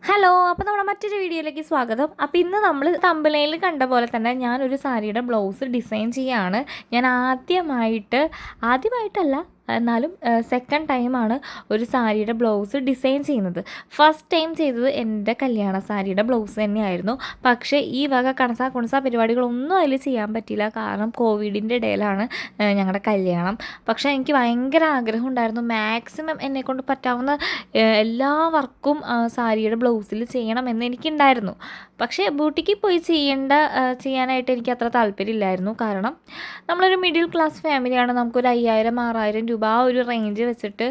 Hello, അപ്പോൾ നമ്മുടെ മറ്റൊരു വീഡിയോയിലേക്ക് സ്വാഗതം. അപ്പോൾ ഇന്ന് നമ്മൾ തമ്പനയിൽ കണ്ട പോലെ തന്നെ ഞാനൊരു സാരിയുടെ ബ്ലൗസ് ഡിസൈൻ ചെയ്യുകയാണ്. ഞാൻ ആദ്യമായിട്ടല്ല, എന്നാലും സെക്കൻഡ് ടൈമാണ് ഒരു സാരിയുടെ ബ്ലൗസ് ഡിസൈൻ ചെയ്യുന്നത്. ഫസ്റ്റ് ടൈം ചെയ്തത് എൻ്റെ കല്യാണ സാരിയുടെ ബ്ലൗസ് തന്നെയായിരുന്നു. പക്ഷേ ഈ വക കണസ കുണസ പരിപാടികളൊന്നും അതിൽ ചെയ്യാൻ പറ്റിയില്ല. കാരണം കോവിഡിൻ്റെ ഇടയിലാണ് ഞങ്ങളുടെ കല്യാണം. പക്ഷേ എനിക്ക് ഭയങ്കര ആഗ്രഹം ഉണ്ടായിരുന്നു, മാക്സിമം എന്നെക്കൊണ്ട് പറ്റാവുന്ന എല്ലാ വർക്കും സാരിയുടെ ബ്ലൗസിൽ ചെയ്യണമെന്ന് എനിക്കുണ്ടായിരുന്നു. പക്ഷേ ബൂട്ടിക്ക് പോയി ചെയ്യാനായിട്ട് എനിക്ക് അത്ര താല്പര്യമില്ലായിരുന്നു. കാരണം നമ്മളൊരു മിഡിൽ ക്ലാസ് ഫാമിലിയാണ്. നമുക്കൊരു 5000-6000 രൂപ ആ ഒരു റേഞ്ച് വെച്ചിട്ട്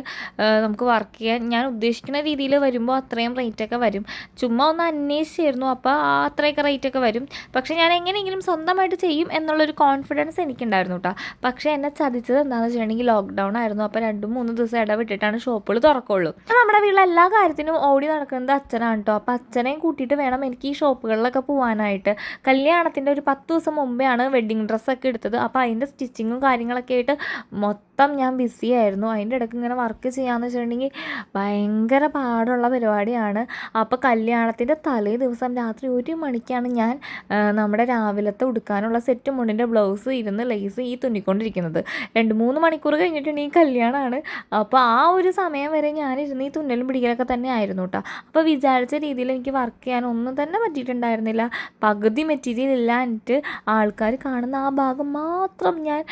നമുക്ക് വർക്ക് ചെയ്യാൻ ഞാൻ ഉദ്ദേശിക്കുന്ന രീതിയിൽ വരുമ്പോൾ അത്രയും റേറ്റൊക്കെ വരും. ചുമ്മാ ഒന്ന് അന്വേഷിച്ചായിരുന്നു, അപ്പോൾ അത്രയൊക്കെ റേറ്റൊക്കെ വരും. പക്ഷേ ഞാൻ എങ്ങനെയെങ്കിലും സ്വന്തമായിട്ട് ചെയ്യും എന്നുള്ളൊരു കോൺഫിഡൻസ് എനിക്കുണ്ടായിരുന്നു കേട്ടോ. പക്ഷേ എന്നെ ചതിച്ചത് എന്താണെന്ന് വെച്ചിട്ടുണ്ടെങ്കിൽ ലോക്ക്ഡൗൺ ആയിരുന്നു. അപ്പോൾ 2-3 ദിവസം ഇടവിട്ടിട്ടാണ് ഷോപ്പുകൾ തുറക്കുള്ളൂ. നമ്മുടെ വീട്ടിലെ എല്ലാ കാര്യത്തിനും ഓടി നടക്കുന്നത് അച്ഛനാണ് കേട്ടോ. അപ്പോൾ അച്ഛനെയും കൂട്ടിയിട്ട് വേണം എനിക്ക് ഈ ഷോപ്പുകളിലൊക്കെ പോകാനായിട്ട്. കല്യാണത്തിൻ്റെ ഒരു 10 ദിവസം മുമ്പെയാണ് വെഡ്ഡിങ് ഡ്രസ്സൊക്കെ എടുത്തത്. അപ്പോൾ അതിൻ്റെ സ്റ്റിച്ചിങ്ങും കാര്യങ്ങളൊക്കെ ആയിട്ട് മൊത്തം ഞാൻ ബിസി ആയിരുന്നു. അതിൻ്റെ ഇടയ്ക്ക് ഇങ്ങനെ വർക്ക് ചെയ്യാമെന്ന് വെച്ചിട്ടുണ്ടെങ്കിൽ ഭയങ്കര പാടുള്ള പരിപാടിയാണ്. അപ്പോൾ കല്യാണത്തിൻ്റെ തലേ ദിവസം രാത്രി 1 മണിക്കാണ് ഞാൻ നമ്മുടെ രാവിലത്തെ ഉടുക്കാനുള്ള സെറ്റ് മുണ്ടിൻ്റെ ബ്ലൗസ് ഇരുന്ന് ലേസ് ഈ തുന്നിക്കൊണ്ടിരിക്കുന്നത്. 2-3 മണിക്കൂർ കഴിഞ്ഞിട്ടുണ്ടെങ്കിൽ കല്യാണമാണ്. അപ്പോൾ ആ ഒരു സമയം വരെ ഞാനിരുന്ന് ഈ തുന്നലും പിടിക്കലൊക്കെ തന്നെ ആയിരുന്നു കേട്ടോ. അപ്പോൾ വിചാരിച്ച രീതിയിൽ എനിക്ക് വർക്ക് ചെയ്യാൻ ഒന്നും തന്നെ പറ്റിയിട്ടുണ്ടായിരുന്നില്ല. പകുതി മെറ്റീരിയൽ ഇല്ലാഞ്ഞിട്ട് ആൾക്കാർ കാണുന്ന ആ ഭാഗം മാത്രം ഞാൻ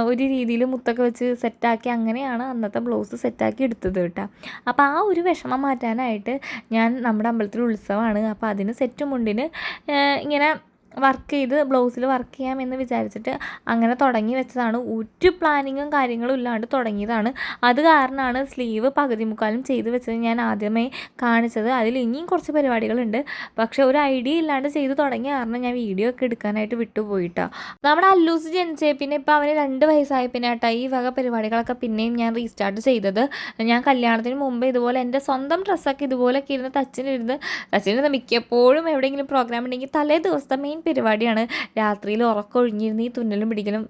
ഒരു രീതിയിൽ മുത്തൊക്കെ വെച്ച് സെറ്റാക്കി, അങ്ങനെയാണ് അന്നത്തെ ബ്ലൗസ് സെറ്റാക്കി എടുത്തത് കേട്ടോ. അപ്പോൾ ആ ഒരു വിഷമം മാറ്റാനായിട്ട് ഞാൻ നമ്മുടെ അമ്പലത്തിൽ ഉത്സവമാണ്, അപ്പോൾ അതിന് സെറ്റ് മുണ്ടിന് ഇങ്ങനെ വർക്ക് ചെയ്ത് ബ്ലൗസിൽ വർക്ക് ചെയ്യാമെന്ന് വിചാരിച്ചിട്ട് അങ്ങനെ തുടങ്ങി വെച്ചതാണ്. ഒരു പ്ലാനിങ്ങും കാര്യങ്ങളും ഇല്ലാണ്ട് തുടങ്ങിയതാണ്. അത് കാരണമാണ് സ്ലീവ് പകുതി മുക്കാലും ചെയ്ത് വെച്ചത് ഞാൻ ആദ്യമേ കാണിച്ചത്. അതിൽ ഇനിയും കുറച്ച് പരിപാടികളുണ്ട്. പക്ഷേ ഒരു ഐഡിയ ഇല്ലാണ്ട് ചെയ്ത് തുടങ്ങിയ കാരണം ഞാൻ വീഡിയോ ഒക്കെ എടുക്കാനായിട്ട് വിട്ടുപോയിട്ടാണ്. നമ്മുടെ അല്ലൂസ് ജനിച്ചേ പിന്നെ ഇപ്പോൾ അവന് 2 വയസ്സായ പിന്നെ കേട്ടോ ഈ വക പരിപാടികളൊക്കെ പിന്നെയും ഞാൻ റീസ്റ്റാർട്ട് ചെയ്തത്. ഞാൻ കല്യാണത്തിന് മുമ്പ് ഇതുപോലെ എൻ്റെ സ്വന്തം ഡ്രസ്സൊക്കെ ഇതുപോലെയൊക്കെ ഇരുന്ന് തച്ചിനിരുന്ന് മിക്കപ്പോഴും എവിടെയെങ്കിലും പ്രോഗ്രാം ഉണ്ടെങ്കിൽ തലേ ദിവസത്തെ മെയിൻ പരിപാടിയാണ് രാത്രിയിൽ ഉറക്കമൊഴിഞ്ഞിരുന്ന് ഈ തുന്നലും പിടിക്കലും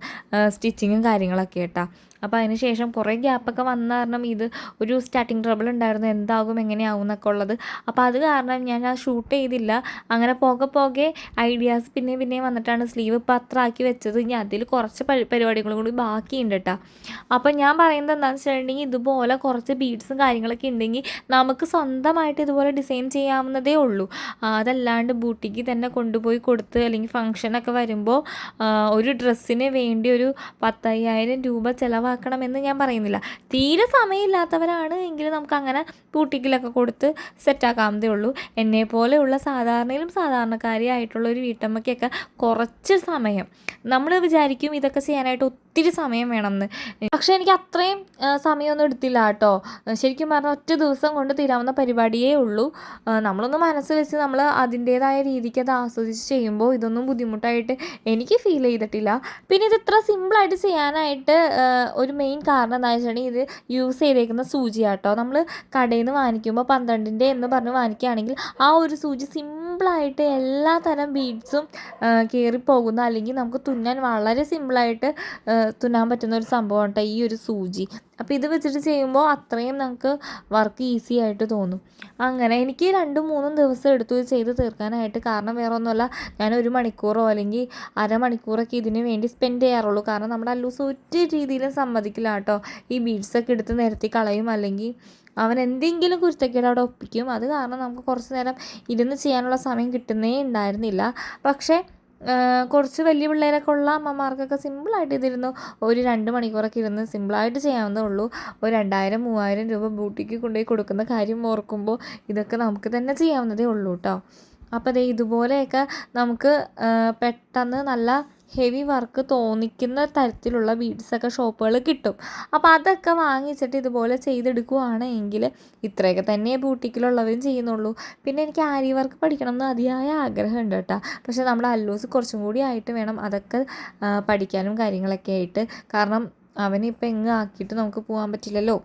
സ്റ്റിച്ചിങ്ങും കാര്യങ്ങളൊക്കെ കേട്ടോ. അപ്പോൾ അതിന് ശേഷം കുറേ ഗ്യാപ്പൊക്കെ വന്ന കാരണം ഇത് ഒരു സ്റ്റാർട്ടിങ് ട്രബിൾ ഉണ്ടായിരുന്നു, എന്താകും എങ്ങനെയാവും എന്നൊക്കെ ഉള്ളത്. അപ്പോൾ അത് കാരണം ഞാൻ ഷൂട്ട് ചെയ്തില്ല. അങ്ങനെ പോകെ ഐഡിയാസ് പിന്നെയും വന്നിട്ടാണ് സ്ലീവ് ഇപ്പോൾ അത്ര ആക്കി വെച്ചത്. ഇനി അതിൽ കുറച്ച് പരിപാടികളും കൂടി ബാക്കിയുണ്ട് കേട്ടോ. അപ്പോൾ ഞാൻ പറയുന്നത് എന്താണെന്ന് വെച്ചിട്ടുണ്ടെങ്കിൽ ഇതുപോലെ കുറച്ച് ബീഡ്സും കാര്യങ്ങളൊക്കെ ഉണ്ടെങ്കിൽ നമുക്ക് സ്വന്തമായിട്ട് ഇതുപോലെ ഡിസൈൻ ചെയ്യാവുന്നതേ ഉള്ളൂ. അതല്ലാണ്ട് ബൂട്ടിക്ക് തന്നെ കൊണ്ടുപോയി കൊടുത്ത് അല്ലെങ്കിൽ ഫംഗ്ഷനൊക്കെ വരുമ്പോൾ ഒരു ഡ്രസ്സിന് വേണ്ടി ഒരു 10,000 രൂപ ചിലവാക്കണമെന്ന് ഞാൻ പറയുന്നില്ല. തീരെ സമയമില്ലാത്തവരാണ് എങ്കിൽ നമുക്ക് അങ്ങനെ ബൂട്ടിക്കിലൊക്കെ കൊടുത്ത് സെറ്റാക്കാവുന്നതേ ഉള്ളൂ. എന്നെപ്പോലെയുള്ള സാധാരണക്കാരിയായിട്ടുള്ള ഒരു വീട്ടമ്മയ്ക്കൊക്കെ കുറച്ച് സമയം, നമ്മൾ വിചാരിക്കും ഇതൊക്കെ ചെയ്യാനായിട്ട് ഒത്തിരി സമയം വേണമെന്ന്. പക്ഷേ എനിക്ക് അത്രയും സമയമൊന്നും എടുത്തില്ല കേട്ടോ. ശരിക്കും പറഞ്ഞാൽ ഒറ്റ ദിവസം കൊണ്ട് തീരാവുന്ന പരിപാടിയേ ഉള്ളൂ. നമ്മളൊന്ന് മനസ്സ് വെച്ച് നമ്മൾ അതിൻ്റേതായ രീതിക്ക് അത് ആസ്വദിച്ച് ചെയ്യുമ്പോൾ ഇതൊന്നും ബുദ്ധിമുട്ടായിട്ട് എനിക്ക് ഫീൽ ചെയ്തിട്ടില്ല. പിന്നെ ഇത് ഇത്ര സിമ്പിളായിട്ട് ചെയ്യാനായിട്ട് ഒരു മെയിൻ കാരണം എന്താണെന്ന് വെച്ചിട്ടുണ്ടെങ്കിൽ ഇത് യൂസ് ചെയ്തേക്കുന്ന സൂചിയാട്ടോ. നമ്മൾ കടയിൽ നിന്ന് വാങ്ങിക്കുമ്പോൾ 12ൻ്റെ എന്ന് പറഞ്ഞ് വാങ്ങിക്കുകയാണെങ്കിൽ ആ ഒരു സൂചി സിമ്പിളായിട്ട് എല്ലാ തരം ബീഡ്സും കയറിപ്പോകുന്ന, അല്ലെങ്കിൽ നമുക്ക് തുന്നാൻ വളരെ സിമ്പിളായിട്ട് തുന്നാൻ പറ്റുന്ന ഒരു സംഭവമാണ് കേട്ടോ ഈ ഒരു സൂചി. അപ്പോൾ ഇത് വെച്ചിട്ട് ചെയ്യുമ്പോൾ അത്രയും നമുക്ക് വർക്ക് ഈസി ആയിട്ട് തോന്നും. അങ്ങനെ എനിക്ക് 2-3 ദിവസം എടുത്തു ചെയ്ത് തീർക്കാനായിട്ട്. കാരണം വേറെ ഒന്നുമല്ല, ഞാൻ 1 മണിക്കൂറോ അല്ലെങ്കിൽ അരമണിക്കൂറൊക്കെ ഇതിന് വേണ്ടി സ്പെൻഡ് ചെയ്യാറുള്ളൂ. കാരണം നമ്മുടെ അല്ലൂസ് ഒരു രീതിയിലും സമ്മതിക്കില്ല കേട്ടോ. ഈ ബീഡ്സൊക്കെ എടുത്ത് നിരത്തി കളയും, അല്ലെങ്കിൽ അവൻ എന്തെങ്കിലും കുരുത്തക്കേട് അവിടെ ഒപ്പിക്കും. അത് കാരണം നമുക്ക് കുറച്ച് നേരം ഇരുന്ന് ചെയ്യാനുള്ള സമയം കിട്ടുന്നേ ഉണ്ടായിരുന്നില്ല. പക്ഷേ കുറച്ച് വലിയ പിള്ളേരൊക്കെ ഉള്ള അമ്മമാർക്കൊക്കെ സിമ്പിളായിട്ട് ഇതിരുന്ന് ഒരു 2 മണിക്കൂറൊക്കെ ഇരുന്ന് സിമ്പിളായിട്ട് ചെയ്യാവുന്നതേ ഉള്ളൂ. ഒരു 2000-3000 രൂപ ബൂട്ടിക്ക് കൊണ്ടുപോയി കൊടുക്കുന്ന കാര്യം ഓർക്കുമ്പോൾ ഇതൊക്കെ നമുക്ക് തന്നെ ചെയ്യാവുന്നതേ ഉള്ളൂ കേട്ടോ. അപ്പോൾ ദേ ഇതുപോലെയൊക്കെ നമുക്ക് പെട്ടെന്ന് നല്ല ഹെവി വർക്ക് തോന്നിക്കുന്ന തരത്തിലുള്ള ബീഡ്സൊക്കെ ഷോപ്പുകൾ കിട്ടും. അപ്പോൾ അതൊക്കെ വാങ്ങിച്ചിട്ട് ഇതുപോലെ ചെയ്തെടുക്കുകയാണെങ്കിൽ ഇത്രയൊക്കെ തന്നെ ബൂട്ടിക്കിലുള്ളവരും ചെയ്യുന്നുള്ളൂ. പിന്നെ എനിക്ക് ആരി വർക്ക് പഠിക്കണം എന്ന് അതിയായ ആഗ്രഹമുണ്ട് കേട്ടോ. പക്ഷേ നമ്മുടെ അല്ലൂസ് കുറച്ചും കൂടി ആയിട്ട് വേണം അതൊക്കെ പഠിക്കാനും കാര്യങ്ങളൊക്കെ ആയിട്ട്. കാരണം അവനിപ്പോൾ എങ്ങ് ആക്കിയിട്ട് നമുക്ക് പോകാൻ പറ്റില്ലല്ലോ.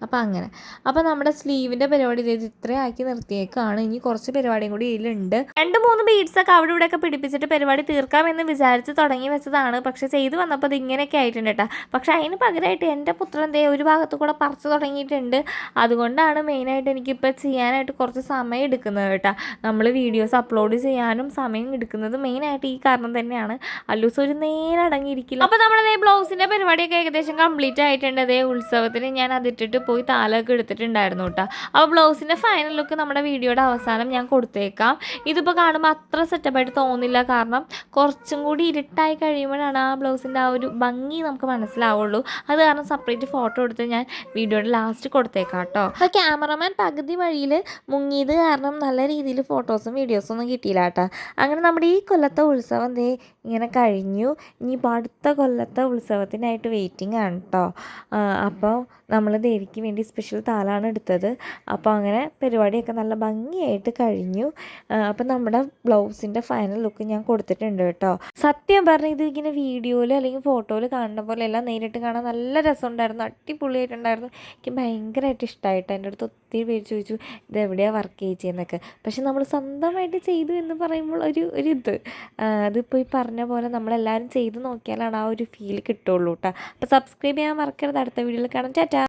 അപ്പോൾ അങ്ങനെ അപ്പോൾ നമ്മുടെ സ്ലീവിൻ്റെ പരിപാടി ചെയ്ത് ഇത്രയും ആക്കി നിർത്തിയേക്കാണ്. ഇനി കുറച്ച് പരിപാടിയും കൂടി ഇതിലുണ്ട്. 2-3 ബീഡ്സൊക്കെ അവിടെ ഇവിടെയൊക്കെ പിടിപ്പിച്ചിട്ട് പരിപാടി തീർക്കാമെന്ന് വിചാരിച്ച് തുടങ്ങി വെച്ചതാണ്. പക്ഷെ ചെയ്ത് വന്നപ്പോൾ ഇത് ഇങ്ങനെയൊക്കെ ആയിട്ടുണ്ട് കേട്ടോ. പക്ഷേ അതിന് പകരമായിട്ട് എൻ്റെ പുത്രൻ ദേ ഒരു ഭാഗത്ത് കൂടെ പറിച്ച് തുടങ്ങിയിട്ടുണ്ട്. അതുകൊണ്ടാണ് മെയിനായിട്ട് എനിക്കിപ്പോൾ ചെയ്യാനായിട്ട് കുറച്ച് സമയം എടുക്കുന്നത് കേട്ടോ. നമ്മൾ വീഡിയോസ് അപ്ലോഡ് ചെയ്യാനും സമയം എടുക്കുന്നത് മെയിനായിട്ട് ഈ കാരണം തന്നെയാണ്. അല്ലൂസ് ഒരു നേരെ അടങ്ങിയിരിക്കില്ല. അപ്പോൾ നമ്മുടെ ബ്ലൗസിൻ്റെ പരിപാടിയൊക്കെ ഏകദേശം കംപ്ലീറ്റ് ആയിട്ടുണ്ട്. അതേ ഉത്സവത്തിന് ഞാൻ അതിട്ടിട്ട് പോയി താലമൊക്കെ എടുത്തിട്ടുണ്ടായിരുന്നു കേട്ടോ. അപ്പോൾ ബ്ലൗസിൻ്റെ ഫൈനൽ ലുക്ക് നമ്മുടെ വീഡിയോയുടെ അവസാനം ഞാൻ കൊടുത്തേക്കാം. ഇതിപ്പോൾ കാണുമ്പോൾ അത്ര സെറ്റപ്പായിട്ട് തോന്നില്ല, കാരണം കുറച്ചും കൂടി ഇരുട്ടായി കഴിയുമ്പോഴാണ് ആ ബ്ലൗസിൻ്റെ ആ ഒരു ഭംഗി നമുക്ക് മനസ്സിലാവുള്ളൂ. അത് കാരണം സെപ്പറേറ്റ് ഫോട്ടോ എടുത്ത് ഞാൻ വീഡിയോയുടെ ലാസ്റ്റ് കൊടുത്തേക്കാം കേട്ടോ. അപ്പോൾ ക്യാമറമാൻ പകുതി വഴിയിൽ മുങ്ങിയത് കാരണം നല്ല രീതിയിൽ ഫോട്ടോസും വീഡിയോസും ഒന്നും കിട്ടിയില്ല കേട്ടോ. അങ്ങനെ നമ്മുടെ ഈ കൊല്ലത്തെ ഉത്സവം ദേ ഇങ്ങനെ കഴിഞ്ഞു. ഇനിയിപ്പോൾ അടുത്ത കൊല്ലത്തെ ഉത്സവത്തിനായിട്ട് വെയിറ്റിംഗ് ആണ് കേട്ടോ. അപ്പോൾ നമ്മൾ ദേവിക്ക് വേണ്ടി സ്പെഷ്യൽ താലാണ് എടുത്തത്. അപ്പോൾ അങ്ങനെ പരിപാടിയൊക്കെ നല്ല ഭംഗിയായിട്ട് കഴിഞ്ഞു. അപ്പം നമ്മുടെ ബ്ലൗസിൻ്റെ ഫൈനൽ ലുക്ക് ഞാൻ കൊടുത്തിട്ടുണ്ട് കേട്ടോ. സത്യം പറഞ്ഞാൽ ഇത് ഇങ്ങനെ വീഡിയോയിൽ അല്ലെങ്കിൽ ഫോട്ടോയിൽ കാണുന്ന പോലെ എല്ലാം നേരിട്ട് കാണാൻ നല്ല രസമുണ്ടായിരുന്നു, അടിപൊളിയായിട്ടുണ്ടായിരുന്നു. എനിക്ക് ഭയങ്കരമായിട്ട് ഇഷ്ടമായിട്ട് എൻ്റെ അടുത്ത് ഒത്തിരി പേര് ചോദിച്ചു ഇതെവിടെയാണ് വർക്ക് ചെയ്യുന്നതൊക്കെ. പക്ഷെ നമ്മൾ സ്വന്തമായിട്ട് ചെയ്തു എന്ന് പറയുമ്പോൾ ഒരിത് അതിപ്പോൾ ഈ പറഞ്ഞ പോലെ നമ്മളെല്ലാവരും ചെയ്ത് നോക്കിയാലാണ് ആ ഒരു ഫീൽ കിട്ടുള്ളൂ കേട്ടോ. അപ്പോൾ സബ്സ്ക്രൈബ് ചെയ്യാൻ മറക്കരുത്. അടുത്ത വീഡിയോയിൽ കാണാം. ടാറ്റാ.